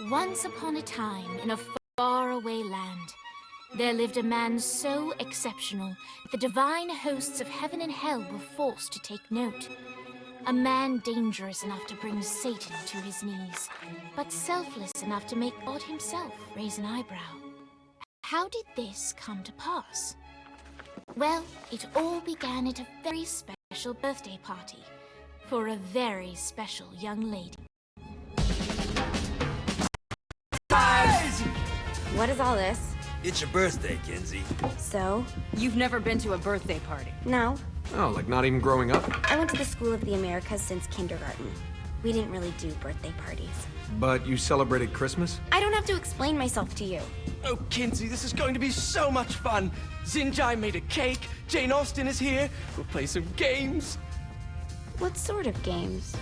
Once upon a time, in a faraway land, there lived a man so exceptional that the divine hosts of heaven and hell were forced to take note. A man dangerous enough to bring Satan to his knees, but selfless enough to make God himself raise an eyebrow. How did this come to pass? Well, it all began at a very special birthday party for a very special young lady. What is all this? It's your birthday, Kinsey. So? You've never been to a birthday party? No. Oh, like not even growing up? I went to the School of the Americas since kindergarten. We didn't really do birthday parties. But you celebrated Christmas? I don't have to explain myself to you. Oh, Kinsey, this is going to be so much fun. Zinjai made a cake, Jane Austen is here, we'll play some games. What sort of games?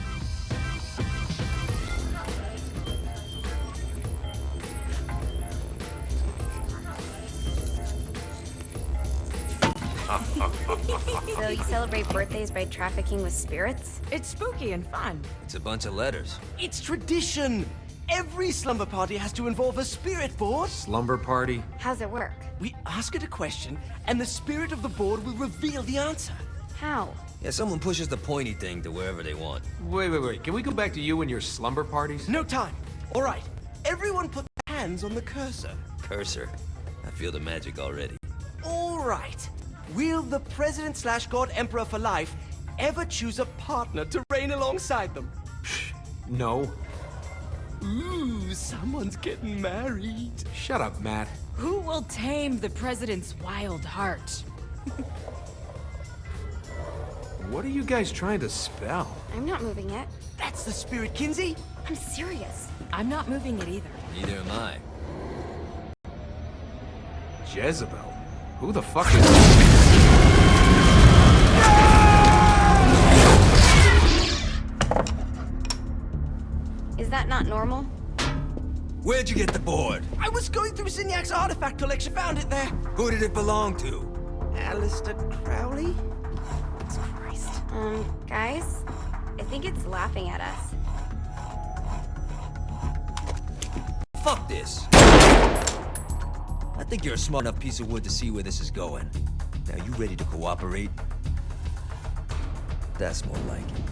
So you celebrate birthdays by trafficking with spirits? It's spooky and fun. It's a bunch of letters. It's tradition. Every slumber party has to involve a spirit board. Slumber party? How's it work? We ask it a question, and the spirit of the board will reveal the answer. How? Yeah, someone pushes the pointy thing to wherever they want. Wait. Can we go back to you and your slumber parties? No time. All right. Everyone put their hands on the cursor. Cursor. I feel the magic already. All right. Will the President/God Emperor for life ever choose a partner to reign alongside them? No. Ooh, someone's getting married. Shut up, Matt. Who will tame the president's wild heart? What are you guys trying to spell? I'm not moving it. That's the spirit, Kinsey. I'm serious. I'm not moving it either. Neither am I. Jezebel? Who the fuck is... Is that not normal? Where'd you get the board? I was going through Zignac's artifact collection, found it there. Who did it belong to? Alistair Crowley? Christ. Guys? I think it's laughing at us. Fuck this. I think you're a smart enough piece of wood to see where this is going. Now, you ready to cooperate? That's more like it.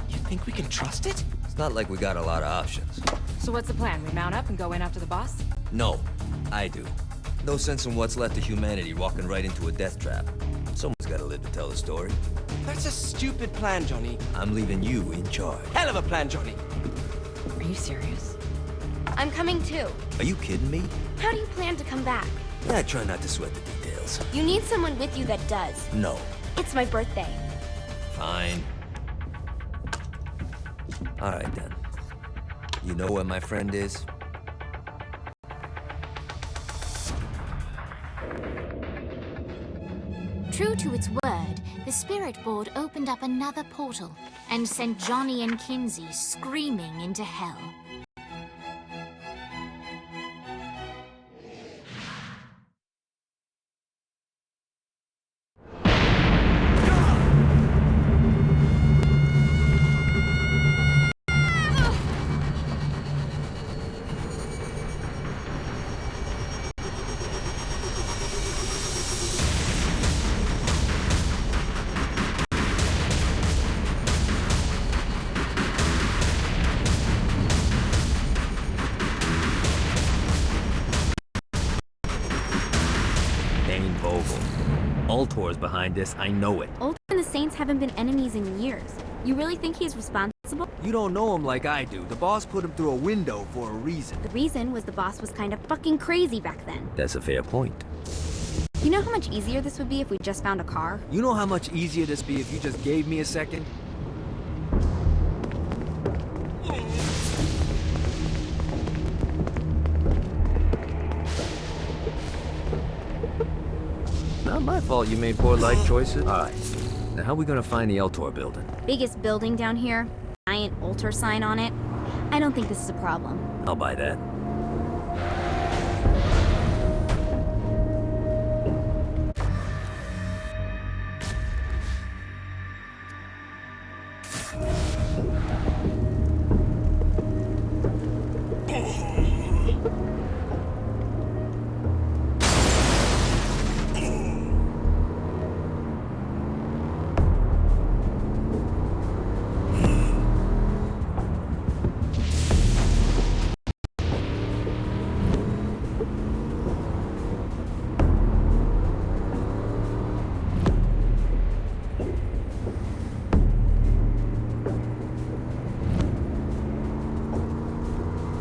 You think we can trust it? It's not like we got a lot of options. So what's the plan? We mount up and go in after the boss? No, I do. No sense in what's left of humanity walking right into a death trap. Someone's gotta live to tell the story. That's a stupid plan, Johnny. I'm leaving you in charge. Hell of a plan, Johnny. Are you serious? I'm coming too. Are you kidding me? How do you plan to come back? I try not to sweat the details. You need someone with you that does. No. It's my birthday. Fine. Alright then. You know where my friend is? True to its word, the spirit board opened up another portal and sent Johnny and Kinsey screaming into hell. Ultor's behind this, I know it. Ultor and the Saints haven't been enemies in years. You really think he's responsible? You don't know him like I do. The boss put him through a window for a reason. The reason was the boss was kind of fucking crazy back then. That's a fair point. You know how much easier this would be if we just found a car? You know how much easier this be if you just gave me a second? Not my fault you made poor life choices. Alright, now how are we gonna find the Eltor building? Biggest building down here, giant altar sign on it. I don't think this is a problem. I'll buy that.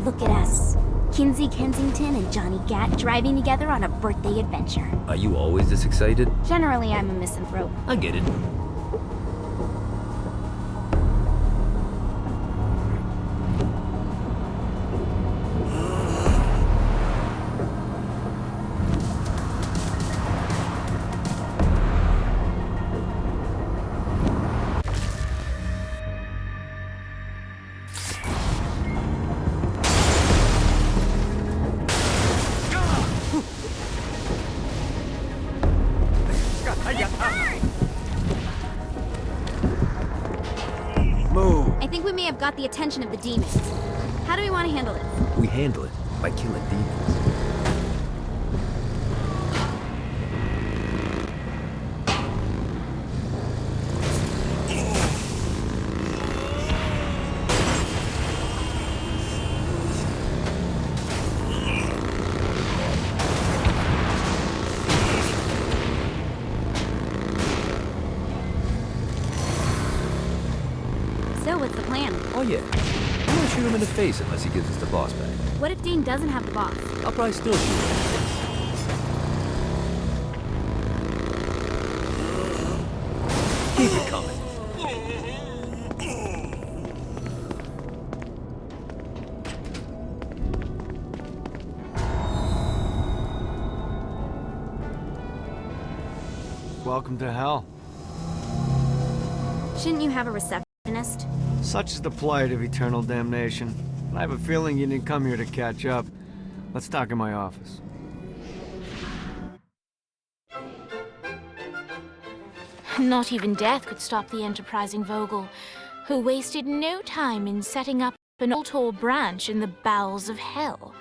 Look at us. Kinsey Kensington and Johnny Gat driving together on a birthday adventure. Are you always this excited? Generally, I'm a misanthrope. I get it. I think we may have got the attention of the demons. How do we want to handle it? We handle it by killing demons. So, what's the plan? Oh yeah. We won't shoot him in the face unless he gives us the boss back. What if Dane doesn't have the boss? I'll probably still shoot him in the face. Keep it coming. Welcome to hell. Shouldn't you have a receptionist? Such is the plight of eternal damnation. I have a feeling you didn't come here to catch up. Let's talk in my office. Not even death could stop the enterprising Vogel, who wasted no time in setting up an Ultor branch in the bowels of hell.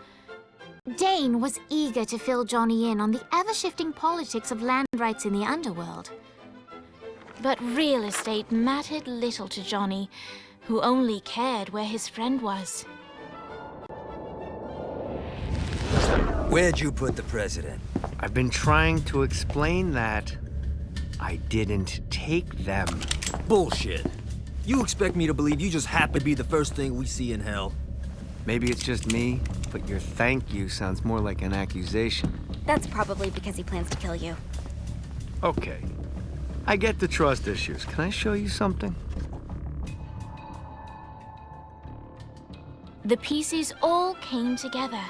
Dane was eager to fill Johnny in on the ever-shifting politics of land rights in the Underworld. But real estate mattered little to Johnny, who only cared where his friend was. Where'd you put the president? I've been trying to explain that. I didn't take them. Bullshit. You expect me to believe you just happen to be the first thing we see in hell? Maybe it's just me, but your thank you sounds more like an accusation. That's probably because he plans to kill you. Okay. I get the trust issues. Can I show you something? The pieces all came together.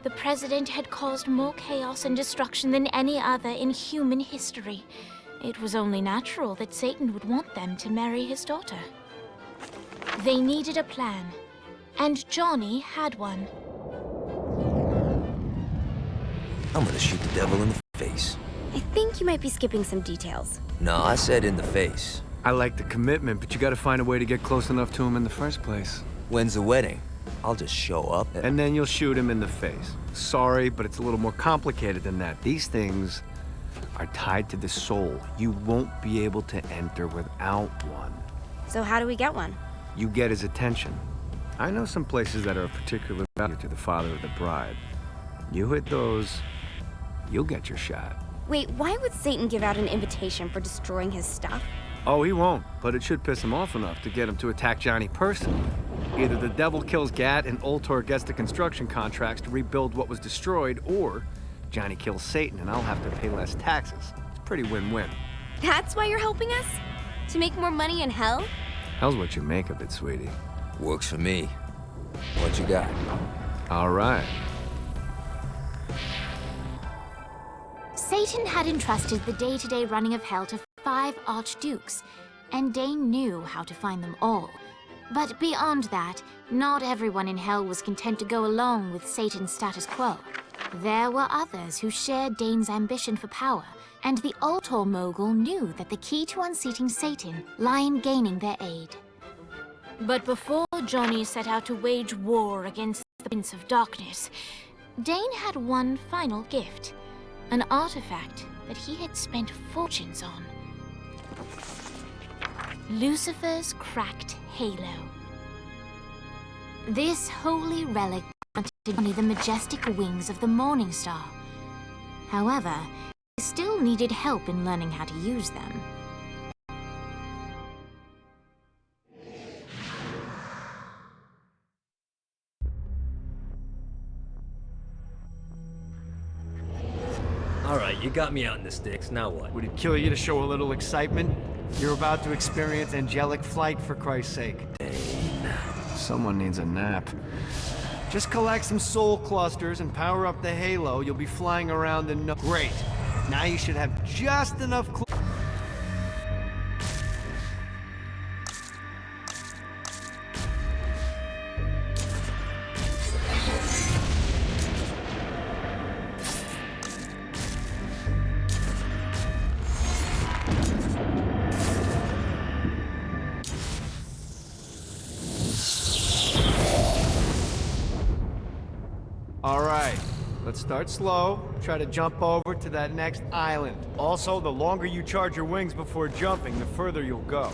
The president had caused more chaos and destruction than any other in human history. It was only natural that Satan would want them to marry his daughter. They needed a plan, and Johnny had one. I'm gonna shoot the devil in the face. I think you might be skipping some details. No, I said in the face. I like the commitment, but you gotta find a way to get close enough to him in the first place. When's the wedding? I'll just show up And then you'll shoot him in the face. Sorry, but it's a little more complicated than that. These things are tied to the soul. You won't be able to enter without one. So how do we get one? You get his attention. I know some places that are of particular value to the father of the bride. You hit those, you'll get your shot. Wait, why would Satan give out an invitation for destroying his stuff? Oh, he won't, but it should piss him off enough to get him to attack Johnny personally. Either the devil kills Gat and Ultor gets the construction contracts to rebuild what was destroyed, or Johnny kills Satan and I'll have to pay less taxes. It's pretty win-win. That's why you're helping us? To make more money in hell? Hell's what you make of it, sweetie. Works for me. What you got? All right. Satan had entrusted the day-to-day running of hell to 5 archdukes, and Dane knew how to find them all. But beyond that, not everyone in hell was content to go along with Satan's status quo. There were others who shared Dane's ambition for power, and the Ultor mogul knew that the key to unseating Satan lay in gaining their aid. But before Johnny set out to wage war against the Prince of Darkness, Dane had one final gift, an artifact that he had spent fortunes on. Lucifer's cracked halo. This holy relic granted Johnny the majestic wings of the Morning Star. However, he still needed help in learning how to use them. Alright, you got me out in the sticks, now what? Would it kill you to show a little excitement? You're about to experience angelic flight, for Christ's sake. Someone needs a nap. Just collect some soul clusters and power up the halo. You'll be flying around in no... Great. Now you should have just enough All right, let's start slow. Try to jump over to that next island. Also, the longer you charge your wings before jumping, the further you'll go.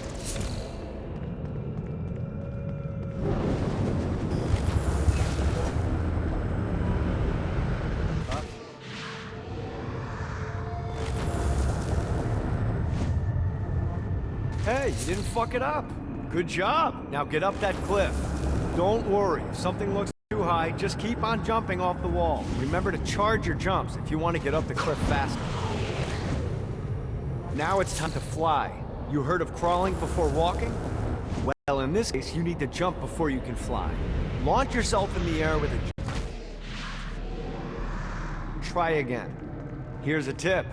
Hey, you didn't fuck it up. Good job. Now get up that cliff. Don't worry, if something looks too high, just keep on jumping off the wall. Remember to charge your jumps if you want to get up the cliff faster. Now it's time to fly. You heard of crawling before walking? Well, in this case, you need to jump before you can fly. Launch yourself in the air with a jump. Try again. Here's a tip.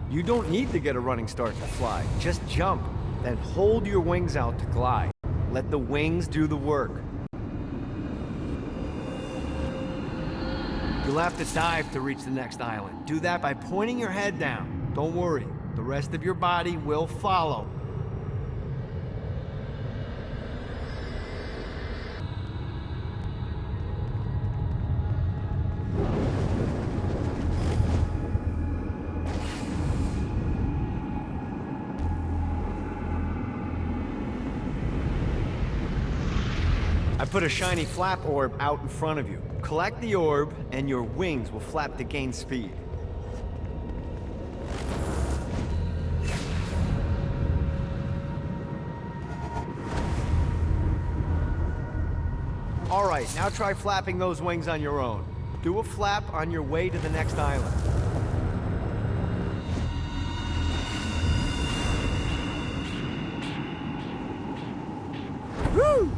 You don't need to get a running start to fly. Just jump, then hold your wings out to glide. Let the wings do the work. You'll have to dive to reach the next island. Do that by pointing your head down. Don't worry, the rest of your body will follow. I put a shiny flap orb out in front of you. Collect the orb, and your wings will flap to gain speed. All right, now try flapping those wings on your own. Do a flap on your way to the next island. Woo!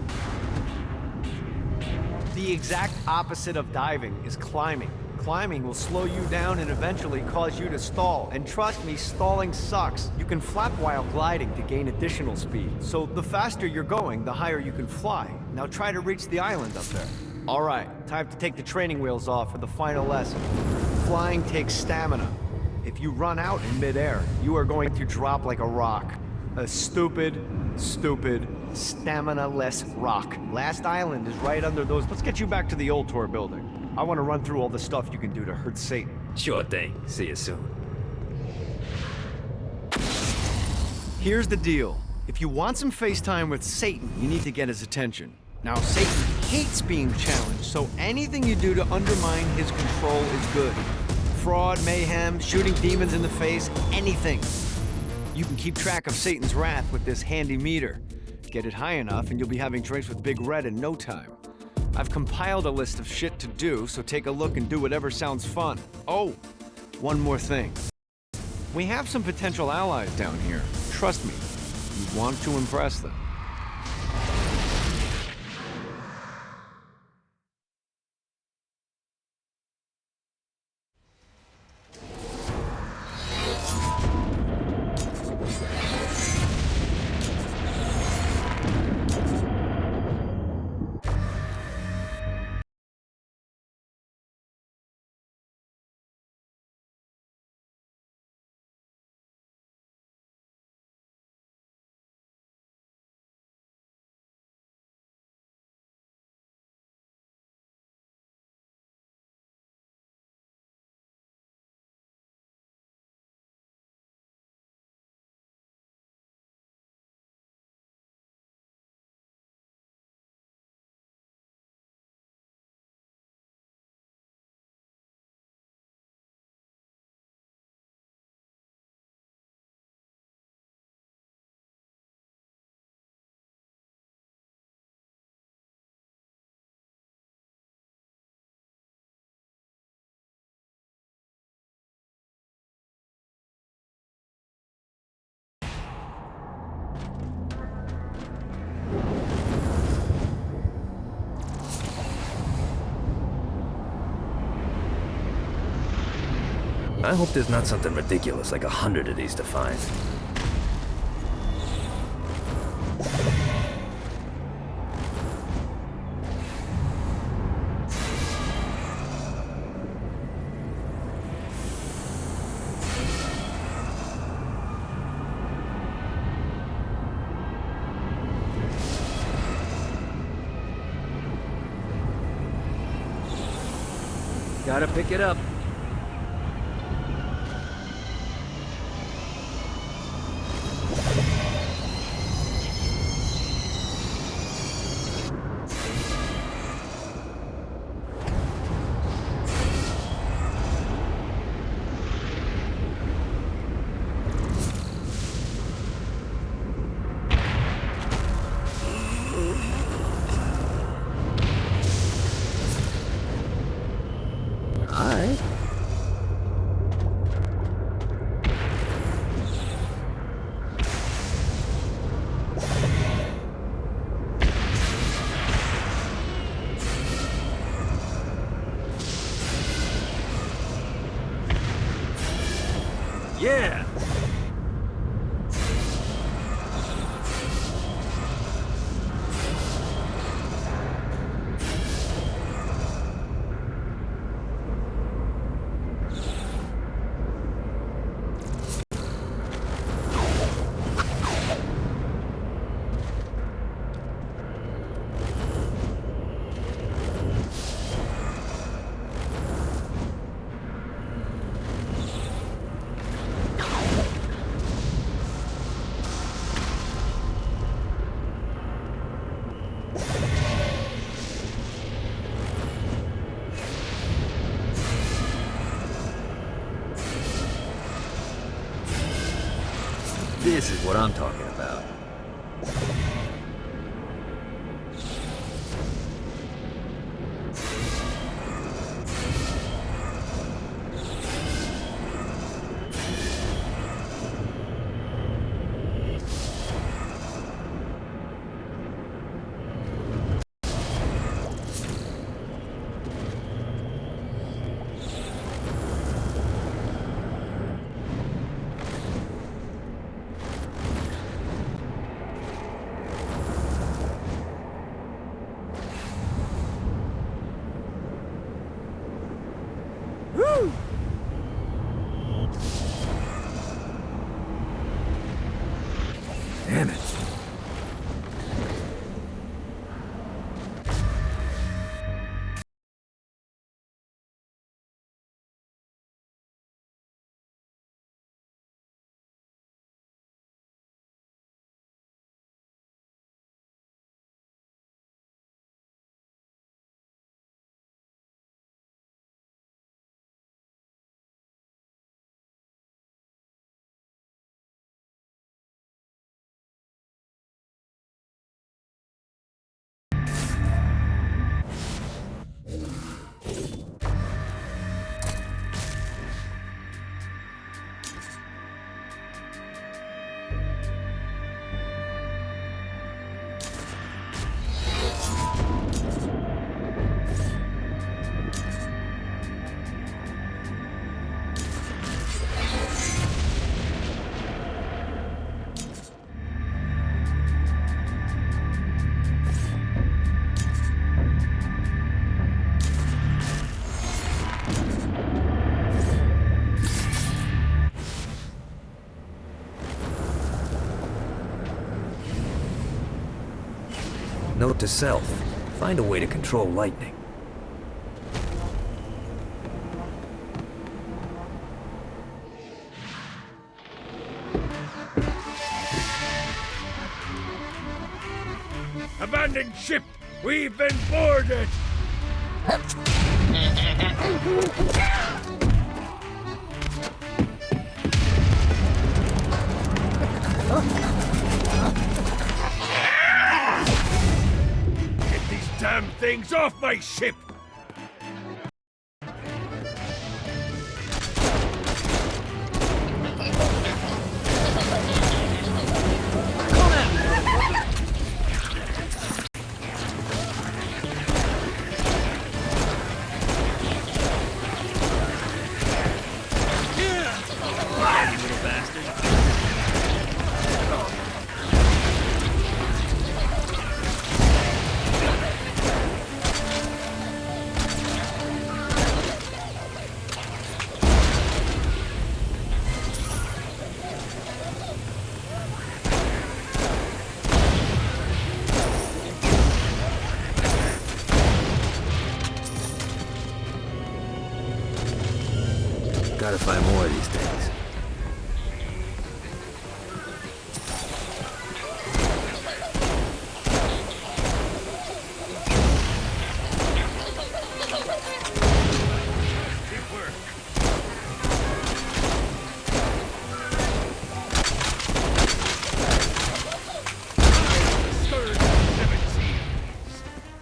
The exact opposite of diving is climbing. Climbing will slow you down and eventually cause you to stall. And trust me, stalling sucks. You can flap while gliding to gain additional speed. So the faster you're going, the higher you can fly. Now try to reach the island up there. All right, time to take the training wheels off for the final lesson. Flying takes stamina. If you run out in midair, you are going to drop like a rock. A stupid, stamina-less rock. Last island is right under those. Let's get you back to the old tour building. I want to run through all the stuff you can do to hurt Satan. Sure thing. See you soon. Here's the deal. If you want some FaceTime with Satan, you need to get his attention. Now, Satan hates being challenged, so anything you do to undermine his control is good. Fraud, mayhem, shooting demons in the face, anything. You can keep track of Satan's wrath with this handy meter. Get it high enough and you'll be having drinks with Big Red in no time. I've compiled a list of shit to do, so take a look and do whatever sounds fun. Oh, one more thing. We have some potential allies down here. Trust me, you want to impress them. I hope there's not something ridiculous like 100 of these to find. Gotta pick it up. Yeah! This is what I'm talking about. Damn it. Note to self, find a way to control lightning. Abandoned ship! We've been boarded! Get these damn things off my ship! Gotta find more of these things.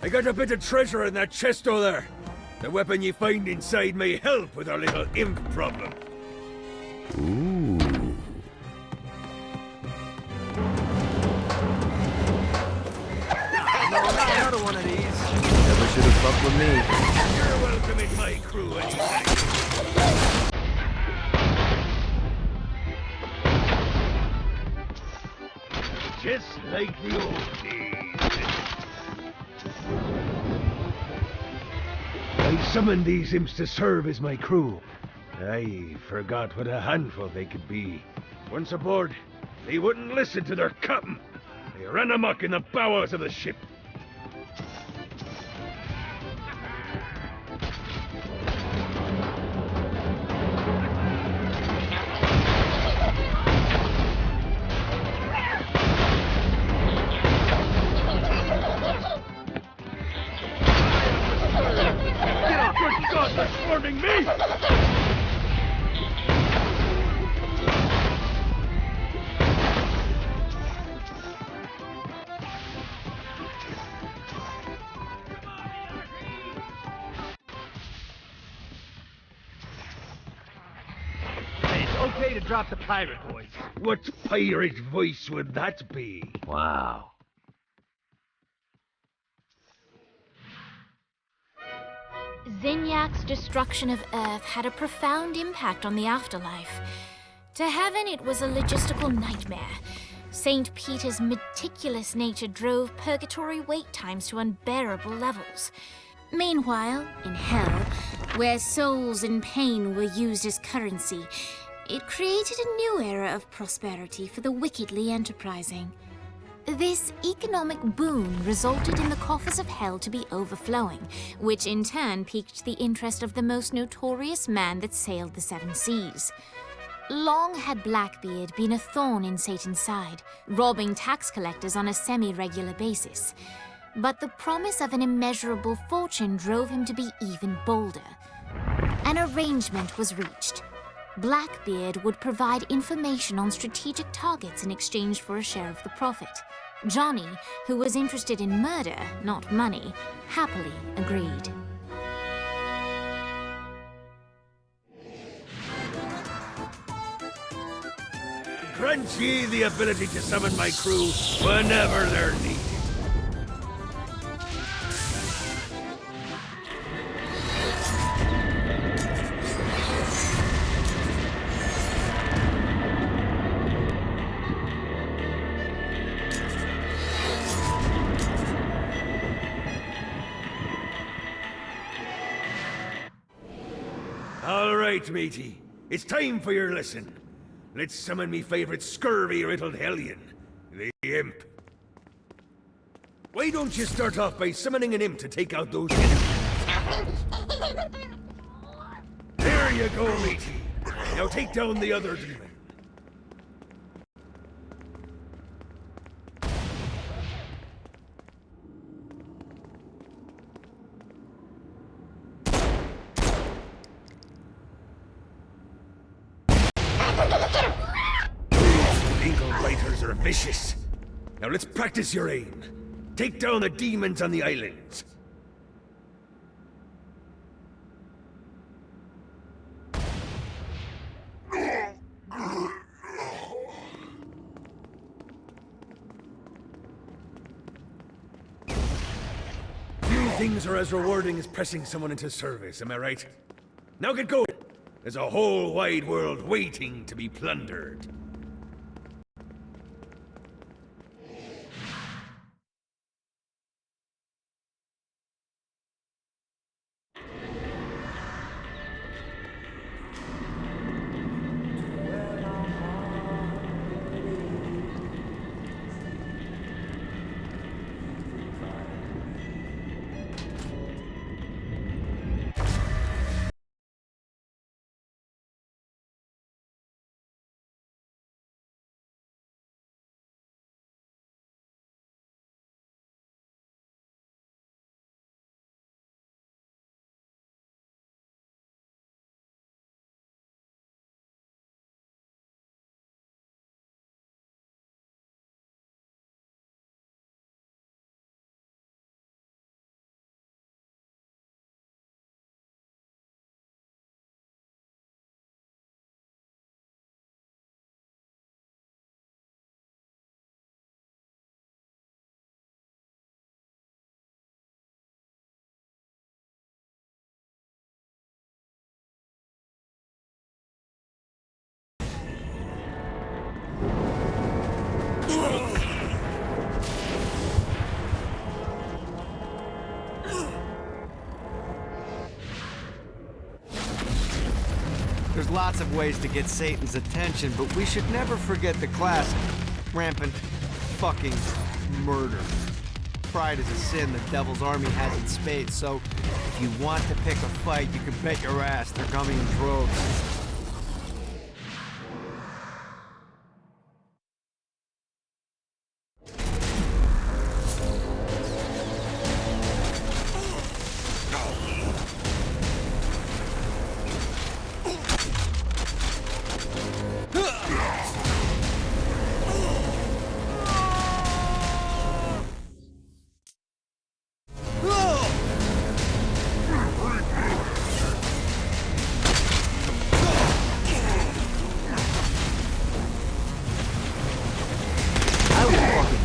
I got a bit of treasure in that chest over there. The weapon you find inside may help with our little imp problem. Ooh. Another one of these. Never should have fucked with me. You're welcome in my crew anytime. Just like the old days. I summoned these imps to serve as my crew. I forgot what a handful they could be. Once aboard, they wouldn't listen to their captain. They ran amok in the bowels of the ship. Good God, they're swarming me! It's okay to drop the pirate voice. What pirate voice would that be? Wow. Zinyak's destruction of Earth had a profound impact on the afterlife. To heaven, it was a logistical nightmare. St. Peter's meticulous nature drove purgatory wait times to unbearable levels. Meanwhile, in hell, where souls in pain were used as currency, it created a new era of prosperity for the wickedly enterprising. This economic boon resulted in the coffers of hell to be overflowing, which in turn piqued the interest of the most notorious man that sailed the seven seas. Long had Blackbeard been a thorn in Satan's side, robbing tax collectors on a semi-regular basis. But the promise of an immeasurable fortune drove him to be even bolder. An arrangement was reached. Blackbeard would provide information on strategic targets in exchange for a share of the profit. Johnny, who was interested in murder, not money, happily agreed. Grant ye the ability to summon my crew whenever they're needed. All right, matey. It's time for your lesson. Let's summon me favorite scurvy-riddled hellion, the imp. Why don't you start off by summoning an imp to take out those enemies? There you go, matey. Now take down the other demon. Writers are vicious. Now let's practice your aim. Take down the demons on the islands. Few things are as rewarding as pressing someone into service, am I right? Now get going. There's a whole wide world waiting to be plundered. There's lots of ways to get Satan's attention, but we should never forget the classic. Rampant fucking murder. Pride is a sin the Devil's Army has in spades, so if you want to pick a fight, you can bet your ass they're coming in droves.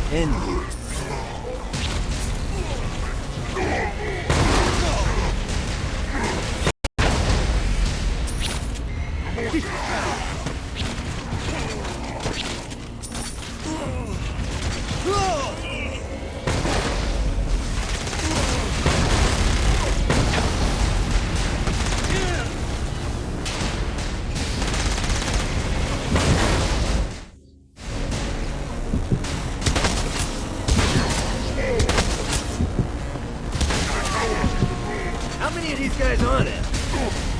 End you. How many of these guys on it?